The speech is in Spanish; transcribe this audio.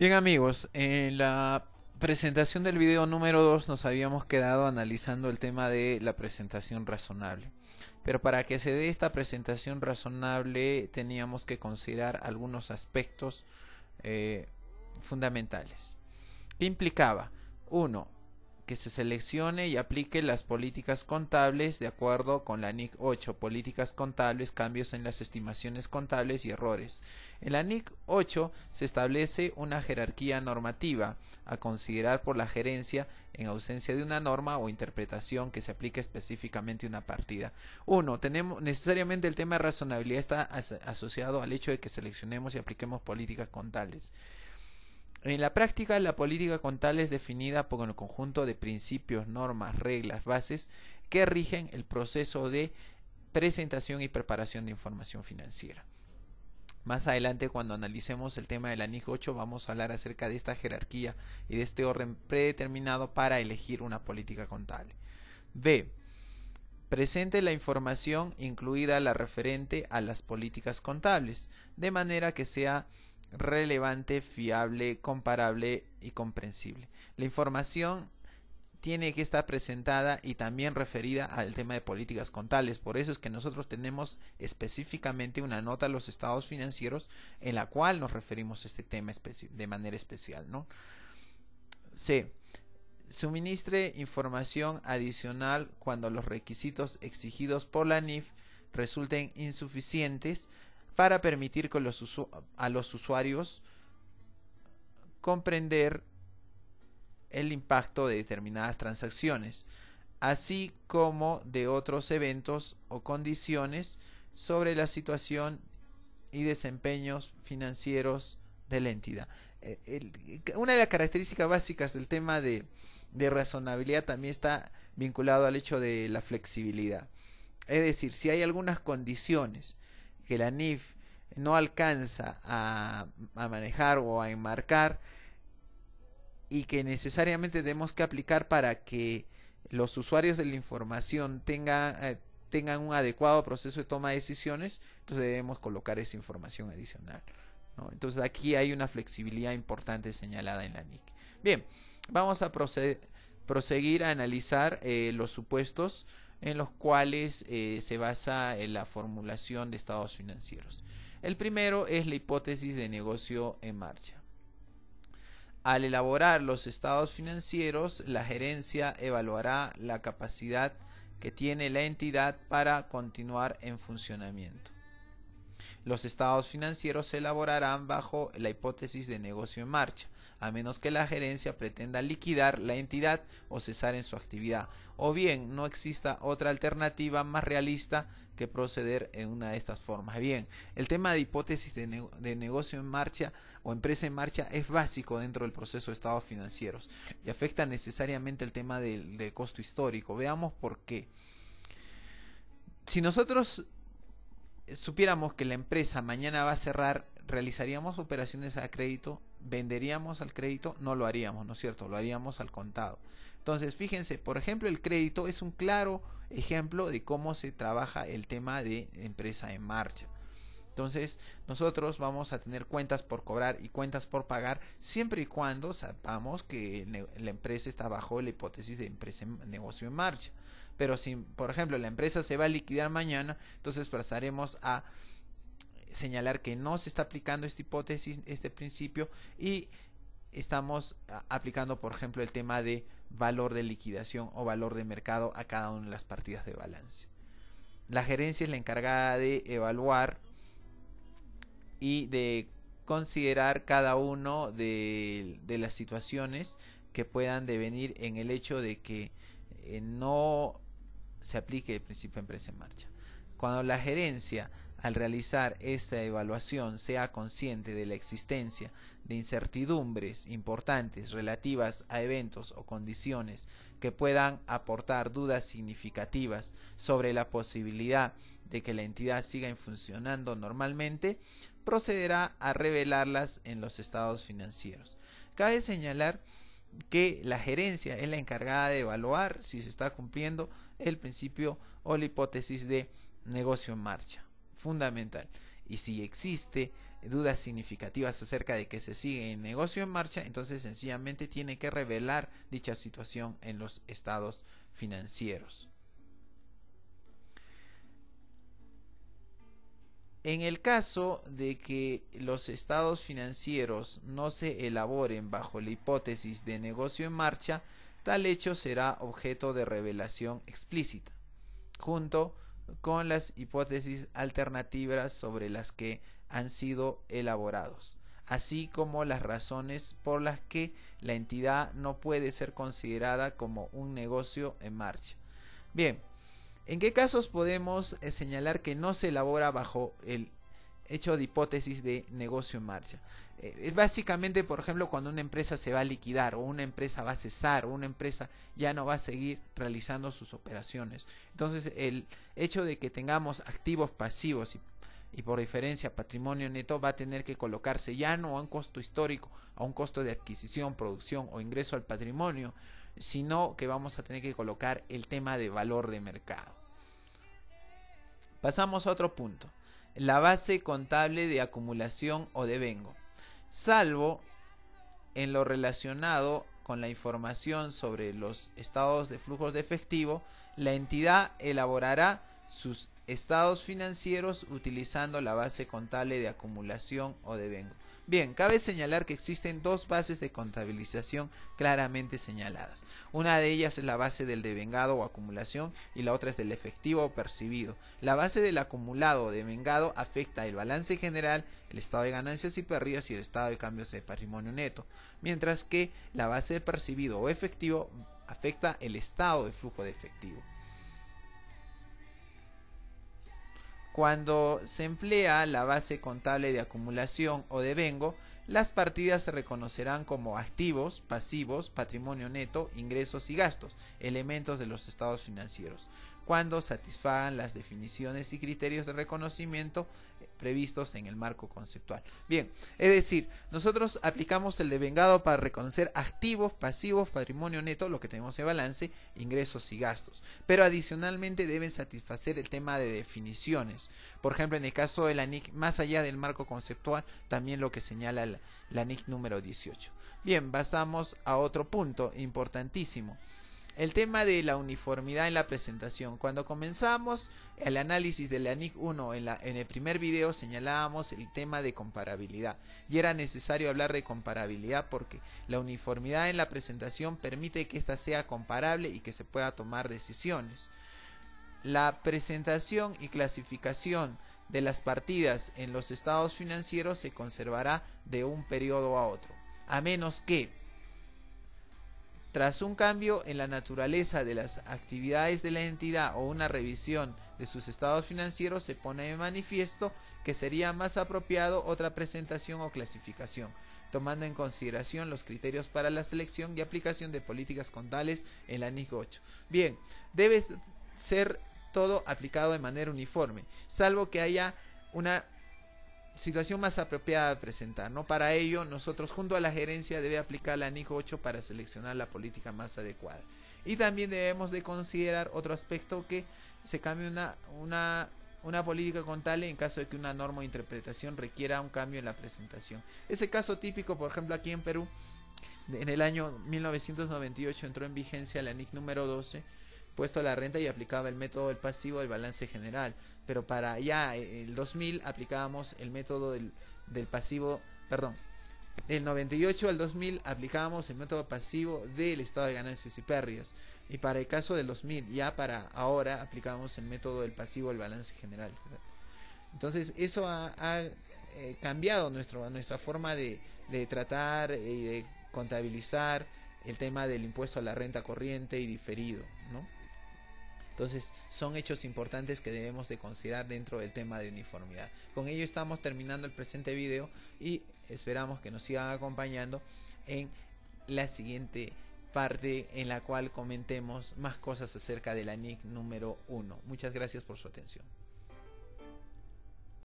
Bien amigos, en la presentación del video número 2 nos habíamos quedado analizando el tema de la presentación razonable. Pero para que se dé esta presentación razonable teníamos que considerar algunos aspectos eh, fundamentales. ¿Qué implicaba? Uno, que se seleccione y aplique las políticas contables de acuerdo con la NIC 8, políticas contables, cambios en las estimaciones contables y errores. En la NIC 8 se establece una jerarquía normativa a considerar por la gerencia en ausencia de una norma o interpretación que se aplique específicamente a una partida. Uno, tenemos necesariamente el tema de razonabilidad está asociado al hecho de que seleccionemos y apliquemos políticas contables. En la práctica, la política contable es definida por el conjunto de principios, normas, reglas, bases que rigen el proceso de presentación y preparación de información financiera. Más adelante, cuando analicemos el tema de la NIC 8, vamos a hablar acerca de esta jerarquía y de este orden predeterminado para elegir una política contable. B. Presente la información incluida la referente a las políticas contables, de manera que sea relevante, fiable, comparable y comprensible. La información tiene que estar presentada y también referida al tema de políticas contables. Por eso es que nosotros tenemos específicamente una nota a los estados financieros en la cual nos referimos a este tema de manera especial, ¿no? C. Suministre información adicional cuando los requisitos exigidos por la NIF resulten insuficientes para permitir que a los usuarios comprender el impacto de determinadas transacciones, así como de otros eventos o condiciones sobre la situación y desempeños financieros de la entidad. Una de las características básicas del tema de razonabilidad también está vinculado al hecho de la flexibilidad. Es decir, si hay algunas condiciones que la NIF no alcanza a manejar o a enmarcar y que necesariamente tenemos que aplicar para que los usuarios de la información tengan un adecuado proceso de toma de decisiones, entonces debemos colocar esa información adicional, ¿no? Entonces aquí hay una flexibilidad importante señalada en la NIC. Bien, vamos a proseguir a analizar los supuestos en los cuales se basa en la formulación de estados financieros. El primero es la hipótesis de negocio en marcha. Al elaborar los estados financieros, la gerencia evaluará la capacidad que tiene la entidad para continuar en funcionamiento. Los estados financieros se elaborarán bajo la hipótesis de negocio en marcha, a menos que la gerencia pretenda liquidar la entidad o cesar en su actividad, o bien no exista otra alternativa más realista que proceder en una de estas formas. Bien, el tema de hipótesis de negocio en marcha o empresa en marcha es básico dentro del proceso de estados financieros y afecta necesariamente el tema del costo histórico. Veamos por qué. Si nosotros supiéramos que la empresa mañana va a cerrar, ¿realizaríamos operaciones a crédito? ¿Venderíamos al crédito? No lo haríamos, ¿no es cierto? Lo haríamos al contado. Entonces, fíjense, por ejemplo, el crédito es un claro ejemplo de cómo se trabaja el tema de empresa en marcha. Entonces, nosotros vamos a tener cuentas por cobrar y cuentas por pagar siempre y cuando sepamos que la empresa está bajo la hipótesis de empresa en negocio en marcha. Pero si, por ejemplo, la empresa se va a liquidar mañana, entonces pasaremos a señalar que no se está aplicando esta hipótesis, este principio, y estamos aplicando, por ejemplo, el tema de valor de liquidación o valor de mercado a cada una de las partidas de balance. La gerencia es la encargada de evaluar y de considerar cada uno de las situaciones que puedan devenir en el hecho de que no se aplique el principio de empresa en marcha. Cuando la gerencia, al realizar esta evaluación, sea consciente de la existencia de incertidumbres importantes relativas a eventos o condiciones que puedan aportar dudas significativas sobre la posibilidad de que la entidad siga funcionando normalmente, procederá a revelarlas en los estados financieros. Cabe señalar que la gerencia es la encargada de evaluar si se está cumpliendo el principio o la hipótesis de negocio en marcha. Fundamental. Y si existe dudas significativas acerca de que se sigue el negocio en marcha, entonces sencillamente tiene que revelar dicha situación en los estados financieros. En el caso de que los estados financieros no se elaboren bajo la hipótesis de negocio en marcha, tal hecho será objeto de revelación explícita, junto con las hipótesis alternativas sobre las que han sido elaborados, así como las razones por las que la entidad no puede ser considerada como un negocio en marcha. Bien, ¿en qué casos podemos señalar que no se elabora bajo el hecho de hipótesis de negocio en marcha? Es básicamente, por ejemplo, cuando una empresa se va a liquidar, o una empresa va a cesar, o una empresa ya no va a seguir realizando sus operaciones. Entonces, el hecho de que tengamos activos pasivos y por diferencia patrimonio neto va a tener que colocarse ya no a un costo histórico, a un costo de adquisición, producción o ingreso al patrimonio, sino que vamos a tener que colocar el tema de valor de mercado. Pasamos a otro punto, la base contable de acumulación o devengo. Salvo en lo relacionado con la información sobre los estados de flujos de efectivo, la entidad elaborará sus estados financieros utilizando la base contable de acumulación o devengo. Bien, cabe señalar que existen dos bases de contabilización claramente señaladas. Una de ellas es la base del devengado o acumulación y la otra es del efectivo o percibido. La base del acumulado o devengado afecta el balance general, el estado de ganancias y pérdidas y el estado de cambios de patrimonio neto, mientras que la base del percibido o efectivo afecta el estado de flujo de efectivo. Cuando se emplea la base contable de acumulación o devengo, las partidas se reconocerán como activos, pasivos, patrimonio neto, ingresos y gastos, elementos de los estados financieros, cuando satisfagan las definiciones y criterios de reconocimiento previstos en el marco conceptual. Bien, es decir, nosotros aplicamos el devengado para reconocer activos, pasivos, patrimonio neto, lo que tenemos en balance, ingresos y gastos, pero adicionalmente deben satisfacer el tema de definiciones. Por ejemplo, en el caso de la NIC, más allá del marco conceptual, también lo que señala la NIC número 18. Bien, pasamos a otro punto importantísimo. El tema de la uniformidad en la presentación. Cuando comenzamos el análisis de la NIC 1 en el primer video señalábamos el tema de comparabilidad y era necesario hablar de comparabilidad porque la uniformidad en la presentación permite que ésta sea comparable y que se pueda tomar decisiones. La presentación y clasificación de las partidas en los estados financieros se conservará de un periodo a otro, a menos que tras un cambio en la naturaleza de las actividades de la entidad o una revisión de sus estados financieros, se pone de manifiesto que sería más apropiado otra presentación o clasificación, tomando en consideración los criterios para la selección y aplicación de políticas contables en la NIC 8. Bien, debe ser todo aplicado de manera uniforme, salvo que haya una situación más apropiada de presentar, ¿no? Para ello, nosotros junto a la gerencia debe aplicar la NIC 8 para seleccionar la política más adecuada. Y también debemos de considerar otro aspecto, que se cambie una política contable en caso de que una norma de interpretación requiera un cambio en la presentación. Ese caso típico, por ejemplo, aquí en Perú, en el año 1998 entró en vigencia la NIC número 12, puesto a la renta, y aplicaba el método del pasivo del balance general, pero para ya el 2000 aplicábamos el método del pasivo, perdón, del 98 al 2000 aplicábamos el método pasivo del estado de ganancias y pérdidas, y para el caso del 2000 ya para ahora aplicábamos el método del pasivo del balance general. Entonces eso ha cambiado nuestra forma de tratar y de contabilizar el tema del impuesto a la renta corriente y diferido, ¿no? Entonces son hechos importantes que debemos de considerar dentro del tema de uniformidad. Con ello estamos terminando el presente video y esperamos que nos sigan acompañando en la siguiente parte, en la cual comentemos más cosas acerca de la NIC número 1. Muchas gracias por su atención.